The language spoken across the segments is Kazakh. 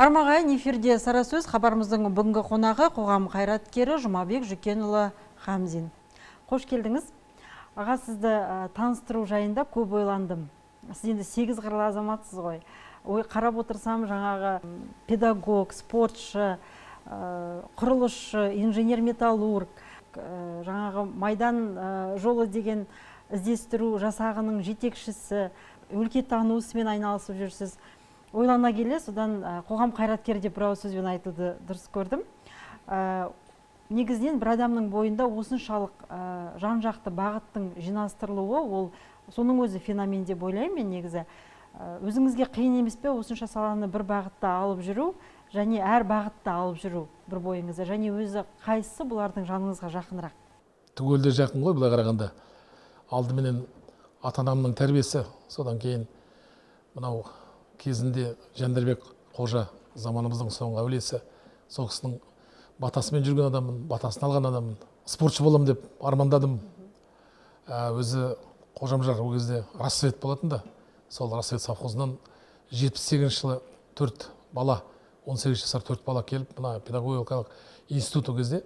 Армағайын эфирде Сара сөз, хабарымыздың бүгінгі қонағы қоғам қайраткері Жұмабек Жүкенұлы Хамзин. Қош келдіңіз. Аға, сізді таныстыру жайында көп ойландым. Сіз енді 8 қырлы азаматсыз ғой. Қарап отырсам, жаңағы педагог, спортшы, құрылысшы, инженер-металлург, жаңағы майдан жолы деген іздестіру жасағының жетекшісі, өлкетану ісімен айналысып жүрсіз. Ойлана келе, содан қоғам қайраткері деп бір ауыз сөзбен айтуды дұрыс көрдім. Негізінен бір адамның бойында осыншалық жан-жақты бағыттың жинастырылуы, ол соның өзі феномен деп ойлаймын мен негізі. Өзіңізге қиын емес пе осынша саланы бір бағытта алып жүру, және әр бағытта алып жүру бір бойыңызда, және өзі қайсысы бұлардың жаныңызға жақынырақ? Түгелде жақын ғой, былай қарағанда. Алдыменен ата-анамның тәрбиесі, содан кейін мынау кезінде Жәндірбек Қожа, заманымыздың соңғы әулиесі, сол кісінің батасымен жүрген адаммын, батасын алған адаммын. Спортшы болам деп армандадым. Өзі Қожамжар ол кезде Рассвет болатын да, сол Рассвет совхозынан 78 жылы 4 бала, 18 жасар 4 бала келіп, мына педагогикалық институт ол кезде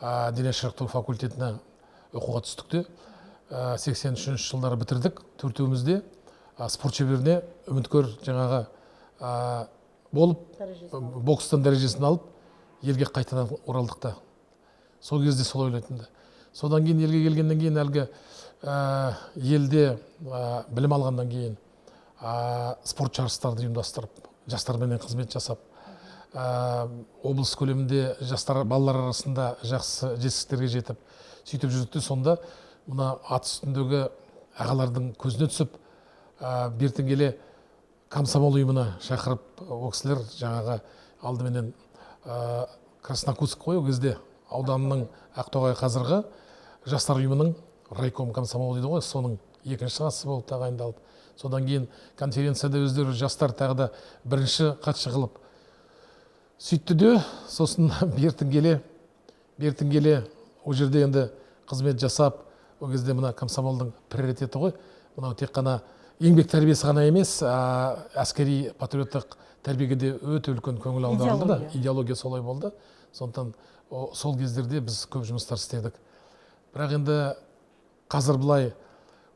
дене шынықтыру факультетіне оқуға түстік те, 83 жылдары бітірдік. Төртеумізде спорт шеберіне үміткер жаңағы болып, бокстан дәрежесін алып, елге қайтадан оралдық та. Сол кезде сол ойлайтынды. Содан кейін елге келгеннен кейін әлгі елде білім алғаннан кейін спорт жарыстарды ұйымдастырып, жастарменен қызмет жасап, облыс көлемінде жастар балалар арасында жақсы жетістіктерге жетіп, сөйтіп жүрдікте, сонда мына ат үстіндегі ағалардың көзіне түсіп, бертін келе комсомол ұйымына шақырып, ол кісілер жаңағы алдыменен Краснокутск қой, ол кезде ауданның Ақтоғай қазіргі жастар ұйымының райком комсомол дейді ғой, соның екінші хатшысы болып тағайындалды. Содан кейін конференцияда өздері жастар тағы да бірінші хатшы қылып сөйтті де, сосын бертін келе ол жерде енді қызмет жасап, ол кезде мына комсомолдың приоритеті ғой, мынау тек қана еңбек тәрбиесі ғана емес, әскери патриоттық тәрбиеге де өте үлкен көңіл аударылды да, идеология солай болды. Сондықтан сол кездерде біз көп жұмыстар істедік. Бірақ енді қазір былай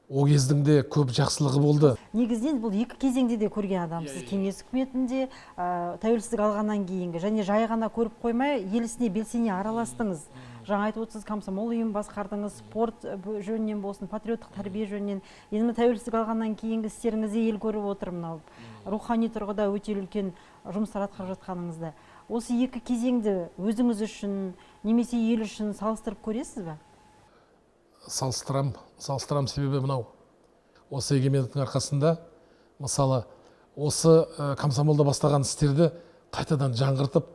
о кездің де көп жақсылығы болды. Негізінен бұл екі кезеңде де көрген адамсыз. Кеңес үкіметінде тәуелсіздік алғаннан кейінгі, және жай ғана көріп қоймай, ел ісіне белсене араластыңыз. Жаңа айтып отырсыз, комсомол ұйым басқардыңыз, спорт жөнінен болсын, патриоттық тәрбие жөнінен. Енді тәуелсіздік алғаннан кейінгі істеріңізді ел көріп отыр, мынау рухани тұрғыда өте үлкен жұмыстар атқарып жатқаныңызды. Осы екі кезеңді өзіңіз үшін, немесе ел үшін салыстырып көресіз бе? Салыстырам, себебі мынау. Осы егемендіктің арқасында, мысалы, осы комсомолда бастаған істерді қайтадан жаңғыртып,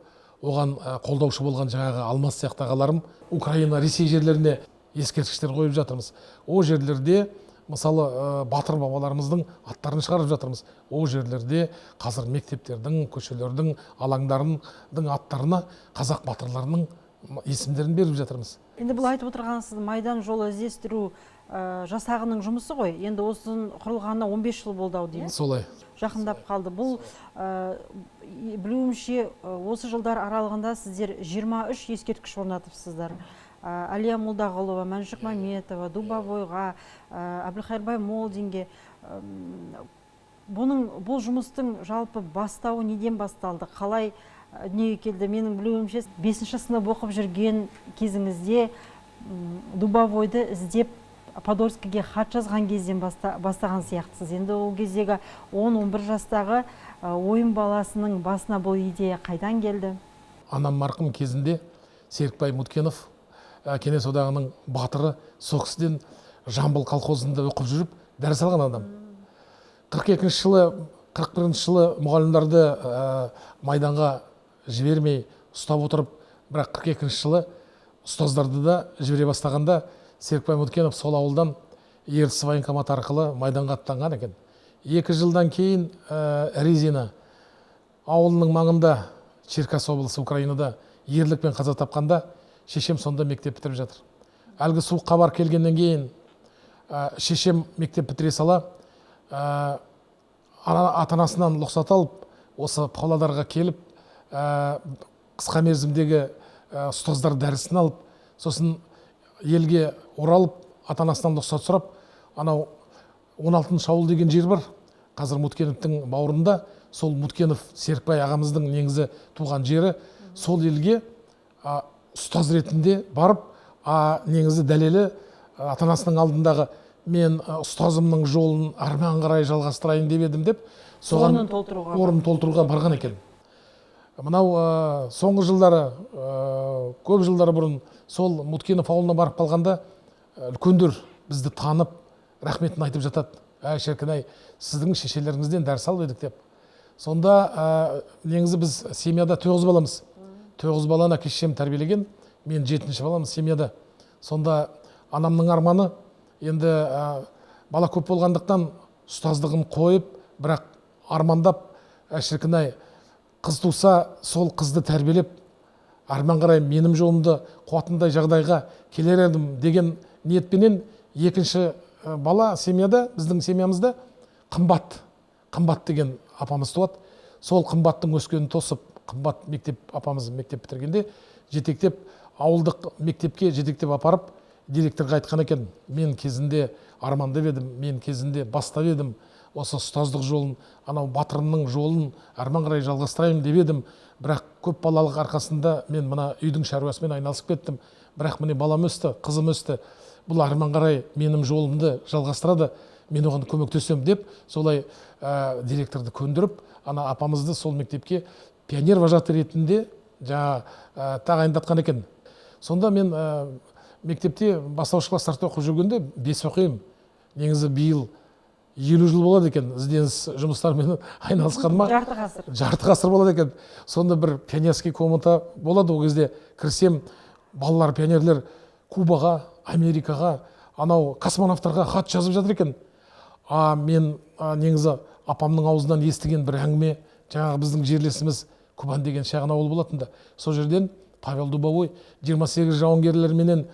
оған қолдаушы болған жаңағы Алмас сияқты ағаларым Украина, Ресей жерлеріне ескерткіштер қойып жатырмыз. О жерлерде, мысалы, батыр бабаларымыздың аттарын шығарып жатырмыз. О жерлерде қазір мектептердің, көшелердің, алаңдарының аттарына қазақ батырларының есімдерін беріп жатырмыз. Енді бұл айтып отырғансыз майдан жолы іздестіру жасағының жұмысы ғой. Енді осының құрылғанына 15 жыл болды ау деймін. Солай. Жақындап қалды. Бұл білуімше осы жылдар аралығында сіздер 23 ескерткіш орнатыпсыздар. Әлия Молдағұлова, Мәншік Мәметова, Дубовойға, Әбілқайырбай Молдинге. Бұл жұмыстың жалпы бастауы неден басталды? Қалай дүниеге келді? Менің білуімше 5-ші сынып оқып жүрген кезіңізде Дубовойды іздеп Подольскіге хат жазған кезден бастаған сияқтысыз. Енді ол кездегі 10-11 жастағы ойын баласының басына бұл идея қайдан келді? Анам марқұм кезінде Серікбай Мұткенов, Кеңес одағының батыры, сол кісіден Жамбыл колхозында оқып жүріп, дәріс алған адам. 42-ші жылы, 41-ші жылы мұғалімдерді майданға жібермей ұстап отырып, бірақ 42-ші жылы ұстаздарды да жібере бастағанда Серікбай Мұткенов сол ауылдан Ертіс военкомат арқылы майданға аттанған екен. 2 жылдан кейін Резина ауылының маңында Черкас облысы Украинада ерлікпен қаза тапқанда шешем сонда мектеп бітіріп жатыр. Әлгі суық хабар келгеннен кейін шешем мектеп бітіре сала ата-анасынан рұқсат алып осы Павлодарға келіп қысқа мерзімдегі ұстаздар дәрісін алып, сосын елге оралып, ата анасынан рұқсат сұрап, анау 16 ауыл деген жер бар, қазір Муткеновтың бауырында. Сол Муткенов Серікбай ағамыздың негізі туған жері. Сол елге ұстаз ретінде барып, негізі дәлелі ата анасының алдындағы мен ұстазымның жолын арман қарай жалғастырайын деп едім деп, соған орнын толтыруға барған екен. Мынау соңғы жылдары, көп жылдары бұрын сол Муткенов ауылына барып қалғанда үлкендер бізді танып, рахметін айтып жатады. Шіркін-ай, сіздің шешелеріңізден дәріс алып едік деп. Сонда негізі біз семьяда 9 баламыз. 9 баланы әке-шешем тәрбиелеген, мен 7-ші баламыз семьяда. Сонда анамның арманы, енді бала көп болғандықтан ұстаздығын қойып, бірақ армандап, шіркін-ай, қыз туса, сол қызды тәрбиелеп, арман қарай менің жолымды қуатындай жағдайға келер едім деген ниетпенен екінші бала семьяда, біздің семьямызда қымбат деген апамыз туады. Сол қымбаттың өскенін тосып, қымбат мектеп апамыз мектеп бітіргенде жетектеп, ауылдық мектепке жетектеп апарып, директорға айтқан екен, мен кезінде армандап едім, мен кезінде бастап едім, осы ұстаздық жолын, анау батырымның жолын арман қарай жалғастырайын деп едім, бірақ көп балалық арқасында мен мына үйдің шаруасымен айналысып кеттім, бірақ міне балам өсті, қызым өсті, бұл арман қарай менің жолымды жалғастырады, мен оған көмектесем деп, солай директорды көндіріп, ана апамызды сол мектепке пионер вожатый ретінде тағайындатқан екен. Сонда мен мектепте бастауыш класстарда оқып жүргенде 5 оқимын. Негізі биыл 50 жыл болады екен, ізденіс жұмыстармен айналысқаныма. Жарты ғасыр болады екен. Сонда бір пионерский комната болады, ол кезде кірсем, балалар пионерлер Кубаға, Америкаға, анау космонавтарға хат жазып жатыр екен. Мен негізі апамның аузынан естіген бір әңгіме, жаңағы біздің жерлесіміз Кубан деген шағын ауыл болатында. Сол жерден Павел Дубовой 28 жауынгерлерменен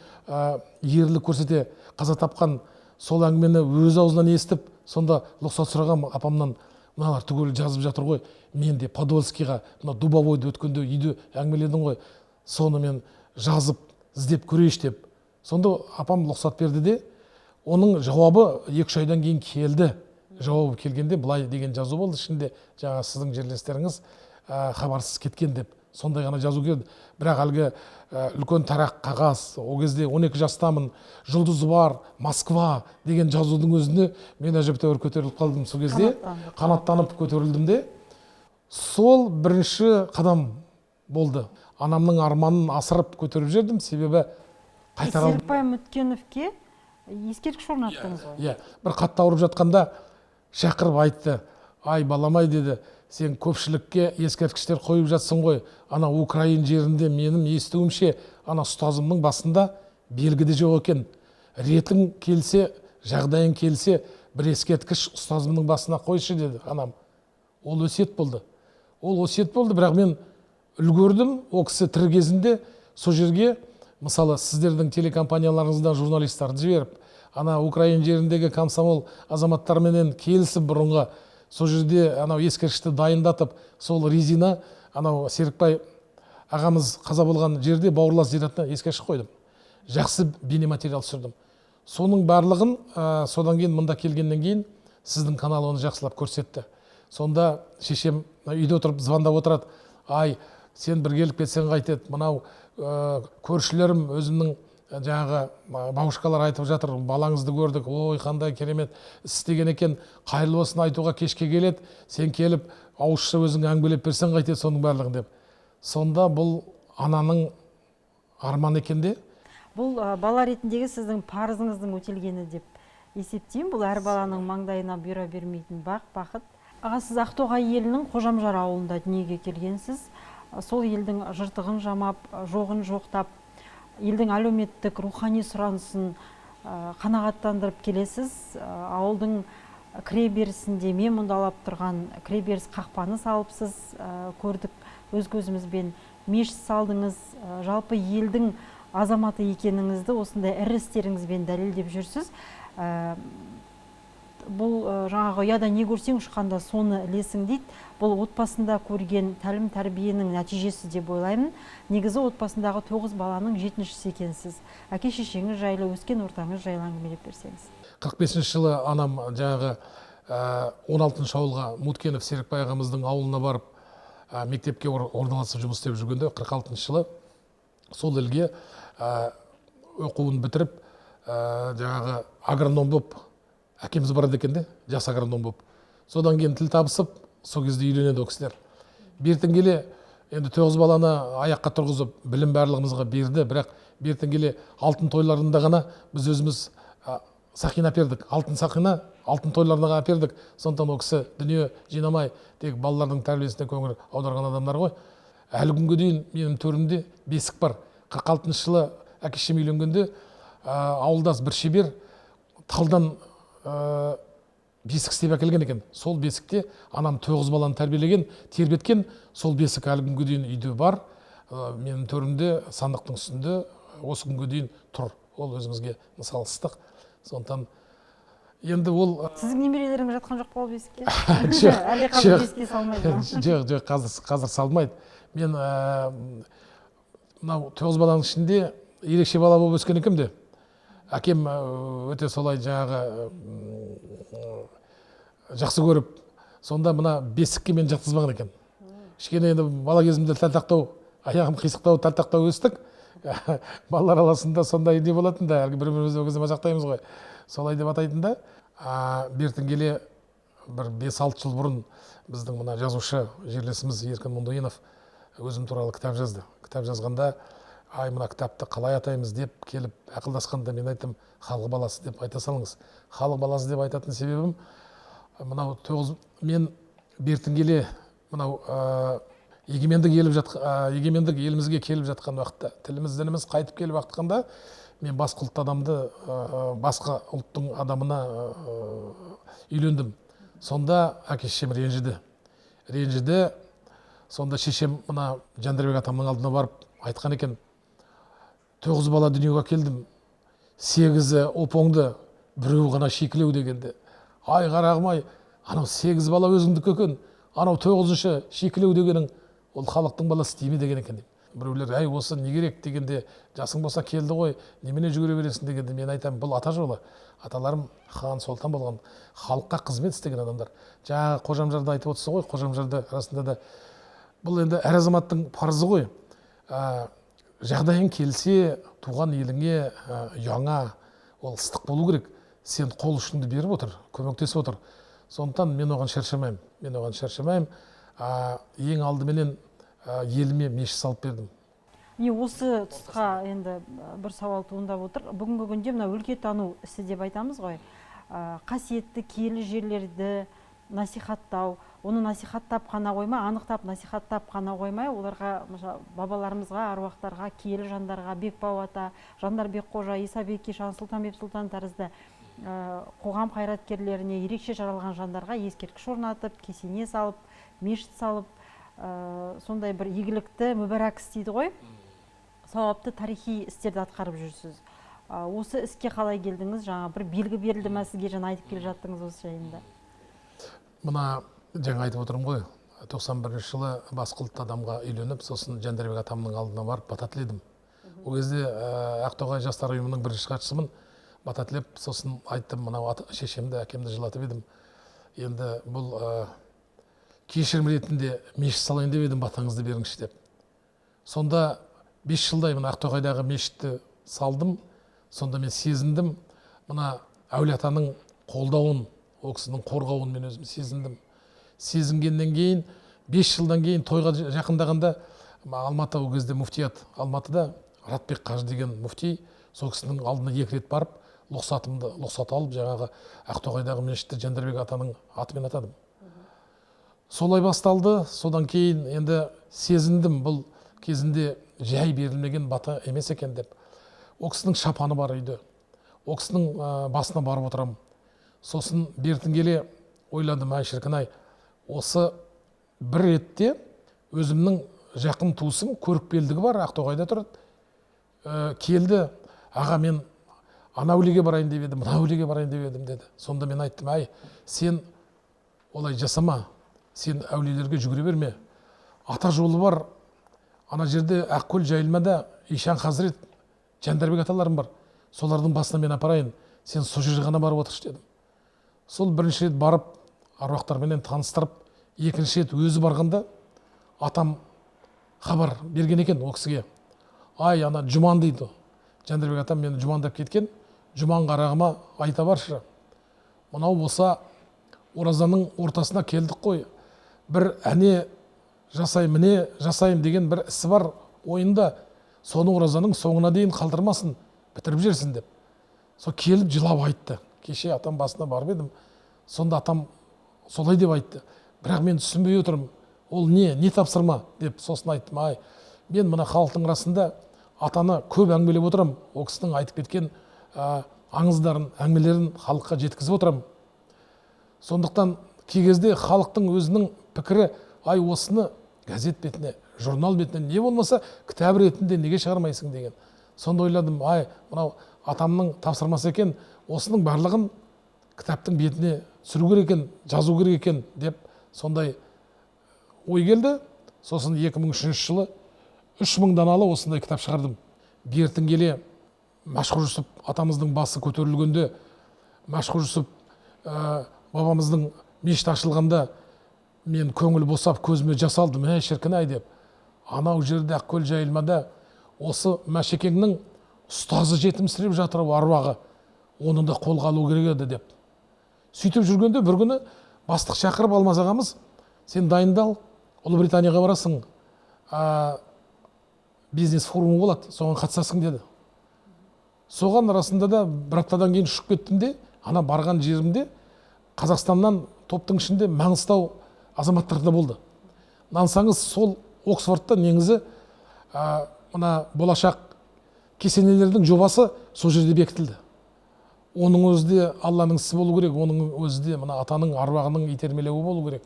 ерлік көрсете қаза тапқан сол әңгімені өз аузынан естіп, сонда рұқсат сұрағам апамнан, мыналар түгел жазып жатыр ғой, мен де Подольскийға, мына Дубовойды өткенде үйде әңгімеледім ғой, соны мен жазып, іздеп көрейінші деп. Сонда апам рұқсат берді де, оның жауабы 2 айдан кейін келді. Жауабы келгенде былай деген жазу болды, ішінде жаңа сіздің жерлестеріңіз хабарсыз кеткен деп. Сондай ғана жазу келді. Бірақ әлгі үлкен тарақ қағаз, ол кезде 12 жастамын, жұлдызы бар, Москва деген жазудың өзіне мен әжептәуір көтеріліп қалдым. Сол кезде қанаттанып көтерілдім де, сол бірінші қадам болды. Анамның арманын асырып көтеріп жердім, себебі қайтара алдым. Серікбай Муткеновке ескерткіш орнаттыңыз ғой? Бір қатты ауырып жатқанда шақырып айтты, ай баламай деді, сен көпшілікке ескерткіштер қойып жатсың ғой, ана Украин жерінде менің естуімше, ана ұстазымның басында белгіде жоқ екен. Ретің келсе, жағдайың келсе, бір ескерткіш ұстазымның басына қойшы деді анам. Ол өсиет болды. Бірақ мен үлгердім, ол кісі тірі кезінде сол жерге, мысалы, сіздердің телекомпанияларыңыздан журналисттарды жіберіп, ана Украин жеріндегі комсомол азаматтарменен келісіп бұрынға, сол жерде анау ескерткішті дайындатып, сол резина, анау Серікбай ағамыз қаза болған жерде бауырлас зиратына ескерткіш қойдым. Жақсы бейнематериал түсірдім. Соның барлығын содан кейін мында келгеннен кейін сіздің канал оны жақсылап көрсетті. Сонда шешем үйде отырып звондап отырады, ай, сен бір келіп кетсең қайтеді, мынау көршілерім өзімнің жаңағы бабушкалар айтып жатыр, балаңызды көрдік, ой қандай керемет істеген екен, қайырлы болсын айтуға кешке келеді, сен келіп ауызша өзің әңгімелеп берсең қайтеді соның барлығын деп. Сонда бұл ананың арман екен де. Бұл бала ретіндегі сіздің парызыңыздың өтелгені деп есептеймін. Бұл әр баланың маңдайына бұйра бермейтін бақыт. Аға, сіз Ақтоғай елінің Қожамжар ауылында дүниеге келгенсіз. Сол елдің жыртығын жамап, жоғын жоқтап, елдің әлеуметтік рухани сұранысын қанағаттандырып келесіз. Ауылдың кіреберісінде мен мұндалап тұрған кіреберіс қақпаны салыпсыз, көрдік өз көзімізбен. Мешіт салдыңыз, жалпы елдің азаматы екеніңізді осындай ірі істеріңізбен дәлелдеп жүрсіз. бұл жаңағы ұяда не көрсең ұшқанда соны ілесің дейді. Бұл отбасында көрген тәлім тәрбиенің нәтижесі деп ойлаймын. Негізі отбасындағы 9 баланың 7-шісі екенсіз. Әке шешеңіз жайлы, өскен ортаңыз жайлы әңгімелеп берсеңіз. 45 жылы анам жаңағы 16 ауылға Муткенов Серікбай ағамыздың ауылына барып мектепке орналасып жұмыс істеп жүргенде 46 жылы сол елге оқуын бітіріп жаңағы агроном болып әкеміз барады екен де, жас агроном болып. Содан кейін тіл табысып, сол кезде үйленеді ол кісілер. Бертін келе енді 9 баланы аяққа тұрғызып, білім барлығымызға берді, бірақ бертін келе алтын тойларында ғана біз өзіміз сақина әпердік. Алтын сақина, алтын тойларына әпердік. Сондықтан ол кісі дүние жинамай, тек балалардың тәрбиесіне көңіл аударған адамдар ғой. Әлі күнге дейін менің төрімде бесік бар. 46 жылы әкешем үйленгенде ауылдас бір шебер талдан бесік істеп әкелген екен. Сол бесікте анам 9 баланы тәрбиелеген, тербеткен, сол бесік әлі күнге дейін үйде бар. Менің төрімде, сандықтың үстінде осы күнге дейін тұр. Ол өзімізге мысал ыстық. Сондықтан енді ол... Сіздің немерелеріңіз жатқан жоқ па ол бесікке? Әлде қазір бесікке салмайды ма? Жоқ, қазір салмайды. Мен мынау 9 баланың ішінде ерекше бала болып өскен екем де. Әкем өте солай жаңағы жақсы көріп, сонда мына бесікке мен жатқызбаған екен. Кішкене енді бала кезімде тәлтақтау, аяғым қисықтау, тәлтақтау өстік. Балалар арасында сондай не болатын да, әлгі бір-бірімізді ол кезде мазақтаймыз ғой. Солай деп атайтын да. Бертін келе бір 5-6 жыл бұрын біздің мына жазушы жерлесіміз Еркін Мұндойынов өзім туралы кітап жазды. Кітап жазғанда ай мына кітапты қалай атаймыз деп келіп ақылдасқанда мен айттым, халық баласы деп айта салыңыз. Халық баласы деп айтатын себебім мынау 9 мен бертін келе мынау егемендік елімізге келіп жатқан уақытта, тіліміз дініміз қайтып келіп жатқанда мен басқа ұлт адамды басқа ұлттың адамына үйлендім. Сонда әке шешем ренжіді. Сонда шешем мына Жандарбек атамның алдына барып айтқан екен, 9 бала дүниеге келдім, 8-і оп-оңды, біреу ғана шикілеу дегенде. Ай қарағым ай, анау 8 бала өзіңдікі екен, анау 9-шы шикілеу дегенің ол халықтың баласы дейме деген екен. Біреулер әй осы не керек дегенде, жасың болса келді ғой, немене жүгіре бересің дегенде мен айтамын, бұл ата жолы. Аталарым хан сұлтан болған, халыққа қызмет істеген адамдар. Жаңағы Қожамжарды айтып отырсыз ғой, Қожамжарды арасында да бұл енді әр азаматтың парызы ғой. Жағдайың келсе, туған еліңе, ұяңа ол ыстық болу керек. Сен қол ұшыңды беріп отыр, көмектесіп отыр. Сондықтан мен оған шаршамаймын. Ең алдыменен еліме мешіт салып бердім. Осы тұсқа енді бір сауал туындап отыр. Бүгінгі күнде мына өлкетану ісі деп айтамыз ғой. Қасиетті киелі жерлерді насихаттау, оны насихаттап қана қоймай, анықтап насихаттап қана қоймай, оларға бабаларымызға, аруақтарға, киелі жандарға, Бекбау ата, Жандарбек қожа, Исабек Кешан, Сұлтанбек Сұлтан тәрізді қоғам қайраткерлеріне, ерекше жаралған жандарға ескерткіш орнатып, кесене салып, мешіт салып, сондай бір игілікті мүбәрак істейді ғой, сауапты тарихи істерді атқарып жүрсіз. Осы іске қалай келдіңіз? Жаңа бір белгі берілді ме сізге, жаңа айтып келе жаттыңыз осы жайында? Мына жаңа айтып отырмын ғой, 91 жылы басқа ұлт адамға үйленіп, сосын Жандарбек атамның алдына барып бата тіледім. Ол кезде Ақтоғай жастар ұйымының бірінші хатшысымын. Бата тілеп, сосын айттым, мынау шешемді, әкемді жылатып едім. Енді бұл кешірім ретінде мешіт салайын деп едім, батаңызды беріңізші деп. Сонда 5 жылдай мына Ақтоғайдағы мешітті салдым. Сонда мен сезіндім, мына әулие атаның қолдауын, ол кісінің қорғауын мен өзім сезіндім. Сезінгеннен кейін 5 жылдан кейін тойға жақындағанда Алматы, ол кезде муфтият Алматыда Ратбек қажы деген муфти, сол кісінің алдына 2 рет барып рұқсат алып, жаңағы Ақтоғайдағы мешітті Жандарбек атаның атымен атадым. Солай басталды. Содан кейін енді сезіндім, бұл кезінде жай берілмеген бата емес екен деп. Ол кісінің шапаны бар үйде. Ол кісінің басына барып отырамын. Сосын бертін келе ойладым, ай шіркін-ай, осы бір ретте өзімнің жақын туысым, көрікпелдігі бар, Ақтоғайда тұрады. Келді, аға мен ана өлеге барайын деп едім, мына өлеге барайын деп едім деді. Сонда мен айттым, ай, сен олай жасама, сен әулиелерге жүгіре берме. Ата жолы бар, ана жерде Ақкөл жайылмада Ишан Хазірет, Жандарбек аталарым бар. Солардың басына мен апарайын, сен сол жерге ғана барып отыршы дедім. Сол бірінші рет барып, аруақтарменен таныстырып, екінші рет өзі барғанда атам хабар берген екен ол кісіге. Ай, ана Жұман дейді. Жандарбек атам мені Жұмандап кеткен. Жұман қарағыма айта баршы. Мынау болса оразаның ортасына келдік қой. Бір әне жасайым, міне жасайым деген бір ісі бар ойында. Соны оразаның соңына дейін қалдырмасын, бітіріп жерсін деп. Сол келіп жылап айтты. Кеше атам басына барып едім. Сонда атам солай деп айтты. Бірақ мен түсінбей отырмын. Ол не тапсырма деп сосын айттым. Ай, мен мына халықтың арасында атаны көп әңгімелеп отырам. Ол кісінің айтып кеткен аңыздарын, әңгімелерін халыққа жеткізіп отырам. Сондықтан кей кезде халықтың өзінің пікірі, ай, осыны газет бетіне, журнал бетіне, не болмаса кітап ретінде неге шығармайсың деген. Сонда ойладым, ай, мынау атамның тапсырмасы екен, осының барлығын кітаптың бетіне түсіру керек екен, жазу керек екен деп сондай ой келді. Сосын 2003 жылы 3000 даналы осындай кітап шығардым. Бертін келе Мәшһүр Жүсіп атамыздың басы көтерілгенде, Мәшһүр Жүсіп бабамыздың мешіт ашылғанда мен көңіл босап көзіме жас алдым. Шіркін-ай деп. Анау жерде Ақкөл жайылмада осы Мәшекеңнің ұстазы жетімсіреп жатыр аруағы. Оны да қолға алу керек еді деп. Сөйтіп жүргенде бір күні бастық шақырып Алмас ағамыз, сен дайындал, Ұлыбританияға барасың, бизнес форумы болады, соған қатысасың деді. Соған арасында да бір аптадан кейін ұшып кеттім де, ана барған жерімде Қазақстаннан топтың ішінде Маңғыстау азаматтарында болды. Нансаңыз сол Оксфордта негізі мына болашақ кесенелердің жобасы сол жерде бекітілді. Оның өзі де Алланың ісі болу керек, оның өзі де мына атаның аруағының итермелеуі болу керек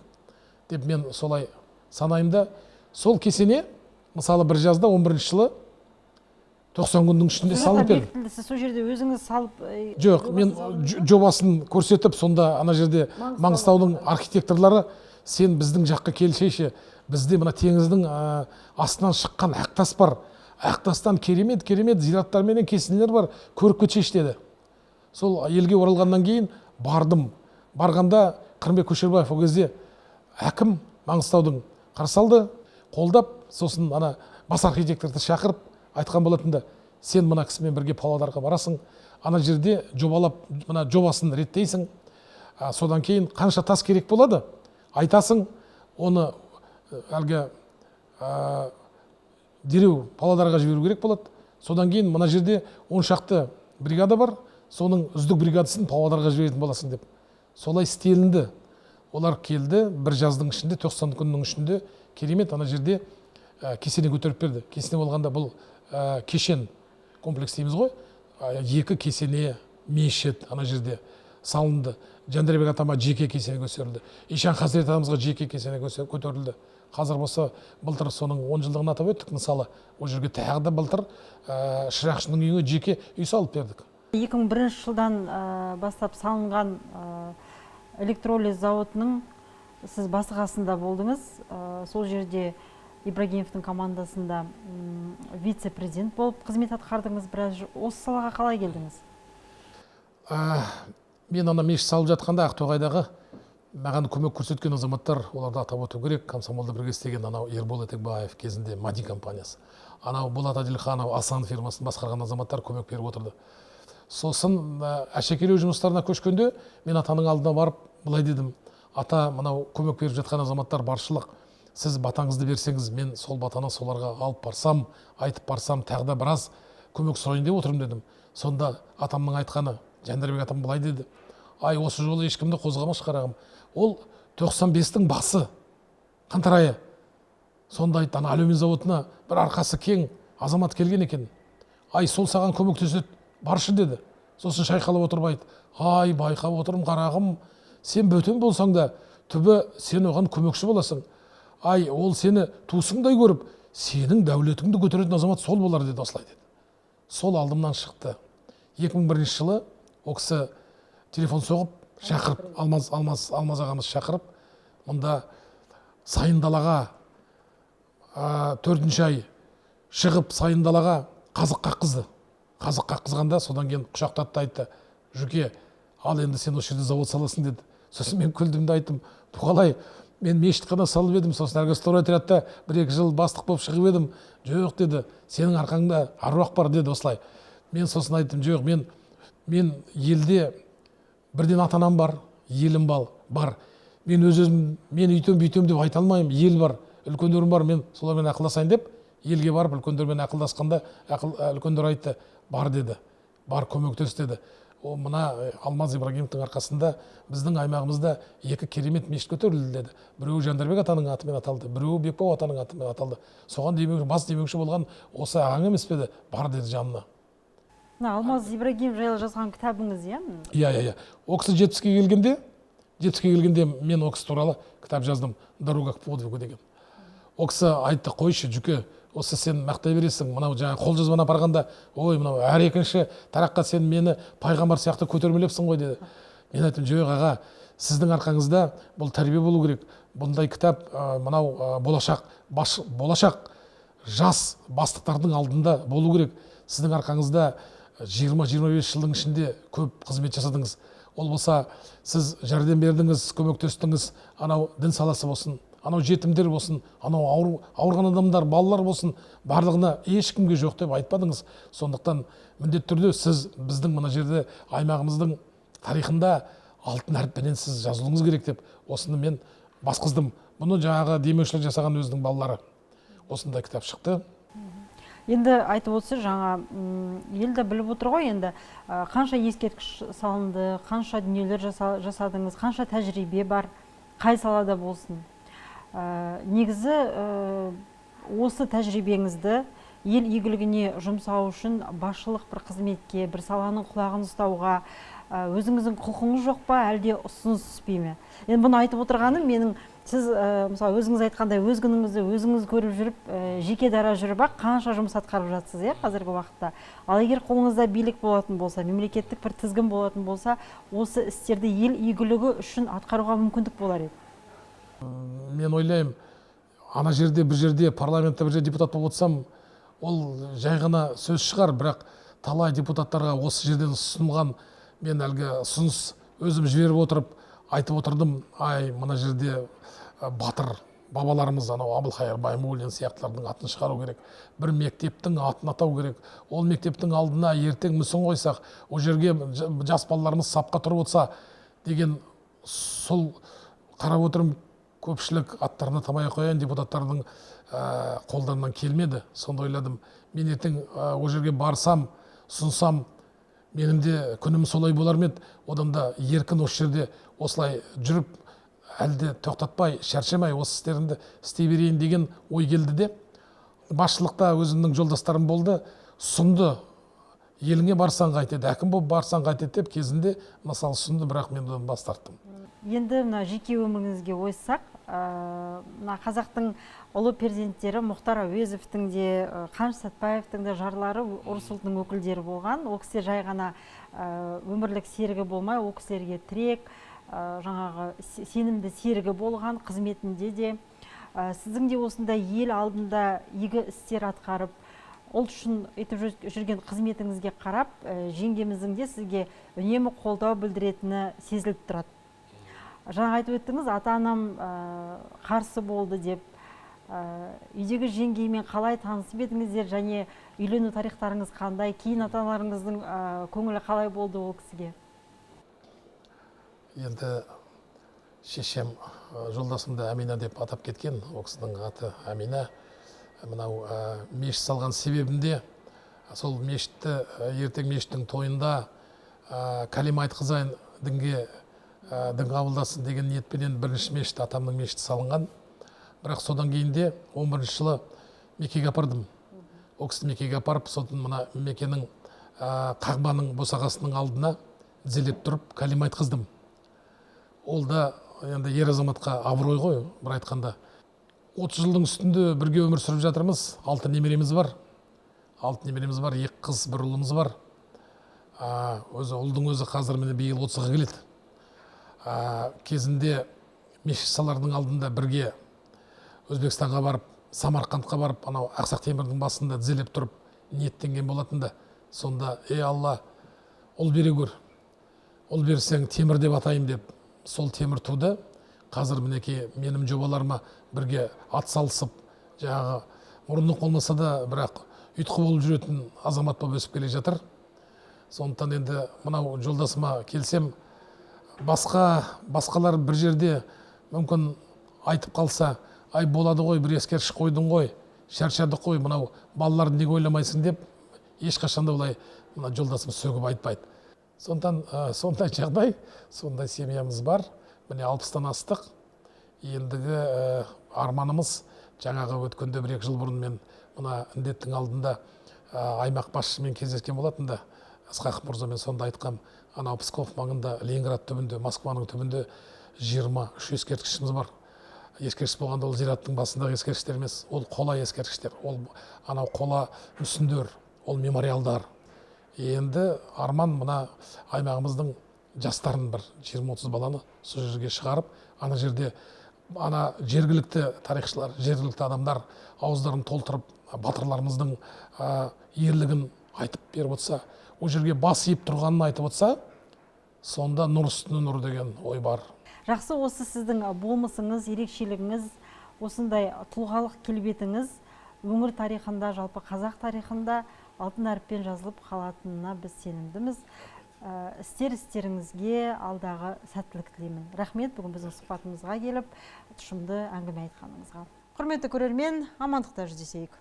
деп мен солай санаймда. Сол кесене мысалы бір жазда 11-ші жылы 90 күннің ішінде салынып берді. Сіз сол жерде өзіңіз салып? Жоқ, мен жобасын көрсетіп, сонда ана жерде Маңғыстаудың архитекторлары, сен біздің жаққа келшейші, бізде мына теңіздің астынан шыққан ақтас бар, ақтастан керемет зираттар менен кесенелер бар, көріп кетшейші деді. Сол елге оралғаннан кейін бардым. Барғанда Қырымбек Көшербаев о кезде әкім Маңғыстаудың қарсы алды, қолдап, сосын ана бас архитекторды шақырып айтқан болатында, сен мына кісімен бірге Павлодарға барасың, ана жерде жобалап, мына жобасын реттейсің, содан кейін қанша тас керек болады, айтасың, оны әлгі дереу Павлодарға жіберу керек болады. Содан кейін мына жерде 10 шақты бригада бар, соның үздік бригадасын Павлодарға жіберетін боласың деп. Солай істелінді. Олар келді, бір жаздың ішінде, 90 күннің ішінде керемет ана жерде кесене көтеріп берді. Кесене болғанда бұл кешен комплекс дейміз ғой. Екі кесене, мешіт ана жерде салынды. Жандарбек атама жеке кесене көтерілді. Ишан Хазірет атамызға жеке кесене көтерілді. Қазір болса былтыр соның 10 жылдығын атап өттік. Мысалы, ол жерге тағы да былтыр шырақшының үйіне жеке үй салып бердік. 2001 жылдан бастап салынған электролиз зауытының сіз басқасында болдыңыз. Сол жерде Ибрагимовтың командасында вице-президент болып қызмет атқардыңыз. Біраз осы салаға қалай келдіңіз? Мен ана мешіт салып жатқанда Ақтоғайдағы маған көмек көрсеткен азаматтар, оларды атап өту керек. Комсомолда бірге істеген анау Ербол Етекбаев кезінде Мади компаниясы. Анау Болат Адилханов, Асан фирмасын басқарған азаматтар көмек беріп отырды. Сосын әшекейлеу жұмыстарына көшкенде мен атаның алдына барып былай дедім: ата, мынау көмек беріп жатқан азаматтар баршылық, сіз батаңызды берсеңіз, мен сол батаны соларға алып барсам, айтып барсам, тағы да біраз көмек сұрайын деп отырмын дедім. Сонда атамның айтқаны, Жандарбек атам былай деді: ай, осы жолы ешкімді қозғамашы қарағым, ол 95-тің басы, қаңтар айы. Сонда айтты, ана алюмин зауытына бір арқасы кең азамат келген екен, ай, сол саған көмектеседі, баршы деді. Сосын шайқалып отырып айтты: ай, байқап отырмын қарағым, сен бөтен болсаң да түбі сен оған көмекші боласың. Ай, ол сені туысыңдай көріп, сенің дәулетіңді көтеретін азамат сол болар деді, осылай деді. Сол алдымнан шықты. 2001 жылы ол кісі телефон соғып шақырып, алмаз ағамыз шақырып, мұнда сайын далаға 4-ші ай шығып сайын далаға қазық қаққызды. Қазық қаққызғанда содан кейін құшақтады да айтты: "Жүке, ал енді сен осы жерде завод саласың" деді. Сосын мен күлдім де айттым: "Бұл қалай? Мен мешіт қана салып едім, сосын әлгі сторотриадта 1-2 жыл бастық болып шығып едім." "Жоқ" деді, "сенің арқаңда аруақ бар" деді осылай. Мен сосын айттым: "Жоқ, мен елде бірден ата-анам бар, елім бар. Мен өз-өзім мен үйтем бүйтем деп айта алмаймын. Ел бар, үлкендерім бар, мен солармен ақылдасайын" деп елге барып үлкендермен ақылдасқанда үлкендер айтты: "Бар" деді, "бар, көмектес" деді. О, мына Алмаз Ибрагимовтың арқасында біздің аймағымызда 2 керемет мешіт көтерілді деді. Біреуі Жандарбек атаның атымен аталды, біреуі Бекбау атаның атымен аталды. Соған бас демеуші болған осы ағаң емес пе еді? Бар деді жанына. Алмаз Ибрагимов жайлы жазған кітабыңыз, иә? Иә. Ол кісі 70-ге келгенде мен ол кісі туралы кітап жаздым, "Дорога к подвигу" деген. Ол кісі айтты: "Қойшы, Жүке, осы сен мақтай бересің, мынау жаңа қолжазбаны апарғанда, ой, мынау әр екінші тараққа сен мені пайғамбар сияқты көтермелепсің ғой" деді. Мен айттым: "Жоқ аға, сіздің арқаңызда бұл тәрбие болу керек. Бұндай кітап мынау болашақ жас бастықтардың алдында болу керек. Сіздің арқаңызда 20-25 жылдың ішінде көп қызмет жасадыңыз. Ол болса, сіз жәрдем бердіңіз, көмектестіңіз, анау дін саласы болсын, анау жетімдер болсын, анау ауырған адамдар, балалар болсын, барлығына ешкімге жоқ деп айтпадыңыз. Сондықтан міндетті түрде сіз біздің мына жерде аймағымыздың тарихында алтын әріппенен сіз жазылуыңыз керек" деп осыны мен басқыздым. Бұны жаңағы демеушілік жасаған өзінің балалары. Осындай кітап шықты. Енді айтып отырсыз, жаңа елді біліп отыр ғой, енді қанша ескерткіш салынды, қанша дүниелер жасадыңыз, қанша тәжірибе бар, қай салада болсын. Негізі осы тәжірибеңізді ел игілігіне жұмсау үшін басшылық бір қызметке, бір саланың құлағын ұстауға өзіңіздің құқыңыз жоқ па, әлде ұсыныс түспей ме? Енді бұны айтып отырғаным менің, сіз мысалы өзіңіз айтқандай өз күніңізді өзіңіз көріп жүріп, жеке дара жүріп қанша жұмыс атқарып жатсыз, иә, қазіргі уақытта. Ал егер қолыңызда билік болатын болса, мемлекеттік бір тізгін болатын болса, осы істерді ел игілігі үшін атқаруға мүмкіндік болар еді. Мен ойлаймын, ана жерде бір жерде парламентте бір жерде депутат болып отырсам, ол жай ғана сөз шығар, бірақ талай депутаттарға осы жерден ұсынылған мен әлгі ұсыныс өзім жіберіп отырып айтып отырдым: "Ай, мына жерде батыр бабаларымыз, анау Абылхайыр Баймолдин сияқтылардың атын шығару керек. Бір мектептің атын атау керек. Ол мектептің алдына ертең мүсін қойсақ, ол жерге жас балаларымыз сапқа тұрып отырса" деген сол қарап отырып көпшілік аттарына тамай қояйын депутаттардың қолдарынан келмеді. Сонда ойладым, мен ертең ол жерге барсам, сұнсам, менің де күнім солай болар ма еді? Одан да еркін осы жерде осылай жүріп, әлде тоқтатпай, шаршамай осы істерімді істей берейін деген ой келді де, басшылықта өзімнің жолдастарым болды, сұнды, еліңе барсаң қайтеді, әкім болып барсаң қайтеді деп кезінде мысалы сұнды, бірақ мен одан бас тарттым. Енді мына жеке өміріңізге ойсақ, мына қазақтың ұлы перзенттері Мұхтар Әуезовтің де, Қаныш Сәтпаевтың да жарлары орыс ұлтының өкілдері болған. Ол кісілер жай ғана өмірлік серігі болмай, ол кісілерге тірек, жаңағы сенімді серігі болған, қызметінде де. Сіздің де осындай ел алдында игі істер атқарып, ұлт үшін етіп жүрген қызметіңізге қарап, жеңгеміздің де сізге үнемі қолдау білдіретіні сезіліп тұрады. Жаңа айтып өттіңіз, ата-анам қарсы болды деп. Үйдегі жеңгеймен қалай танысып едіңіздер, және үйлену тарихтарыңыз қандай, кейін ата-аналарыңыздың көңілі қалай болды ол кісіге? Енді шешем жолдасымды Әмина деп атап кеткен, ол кісінің аты Әмина. Мынау мешіт салған себебінде, сол мешітті ертең мешіттің тойында кәлима айтқызайын, дін қабылдасын деген ниетпенен бірінші мешіт, атамның мешіті салынған. Бірақ содан кейін де 11 жылы Меккеге апардым. Ол кісіні Меккеге апарып, содан мына Меккенің қағбаның босағасының алдына тізелеп тұрып кәлима айтқыздым. Ол да енді ер азаматқа абырой ғой, бір айтқанда. 30 жылдың үстінде бірге өмір сүріп жатырмыз. 6 немереміз бар. 2 қыз, 1 ұлымыз бар. өзі ұлдың өзі қазір міне биыл 30-ға келеді. Кезінде мешіт-салардың алдында бірге Өзбекстанға барып, Самарқандқа барып, анау Ақсақ Темірдің басында тізелеп тұрып ниеттенген болатын да, сонда ей Алла, ұл бере көр, ұл берсең темір деп атайым деп, сол темір туды. Қазір мінекей менің жобаларыма бірге ат салысып, жаңағы мұрындық болмаса да, бірақ ұйытқы болып жүретін азамат болып өсіп келе жатыр. Сондықтан енді мынау жолдасыма келсем, басқалар бір жерде мүмкін айтып қалса, ай болады ғой, бір ескерткіш қойдың ғой, шаршадық қой, мынау балаларды неге ойламайсың деп, ешқашанда олай мына жолдасымыз сөгіп айтпайды. Сондықтан сондай жағдай, сондай семьямыз бар. Міне 60-тан астық. Ендігі арманымыз, жаңағы өткенде 1-2 жыл бұрын мен мына індеттің алдында аймақ басшысымен кездескен болатын да, Ысқақов мырзамен сонда айтқам, анау Псков маңында, Ленинград түбінде, Москваның түбінде 23 ескерткішіміз бар. Ескерткіш болғанда ол зираттың басындағы ескерткіштер емес, ол қола ескерткіштер, ол анау қола мүсіндер, ол мемориалдар. Енді арман мына аймағымыздың жастарын бір 20-30 баланы сол жерге шығарып, ана жерде ана жергілікті тарихшылар, жергілікті адамдар ауыздарын толтырып, батырларымыздың ерлігін айтып беріп отса, ол жерге бас иіп тұрғанын айтып отса, сонда нұр үстіне нұр деген ой бар. Жақсы, осы сіздің болмысыңыз, ерекшелігіңіз, осындай тұлғалық келбетіңіз өңір тарихында, жалпы қазақ тарихында алтын әріппен жазылып қалатынына біз сенімдіміз. Істеріңізге алдағы сәттілік тілеймін. Рахмет, бүгін біздің сұхбатымызға келіп, тұшымды әңгіме айтқаныңызға. Құрметті көрермен, амандықта жүздесейік.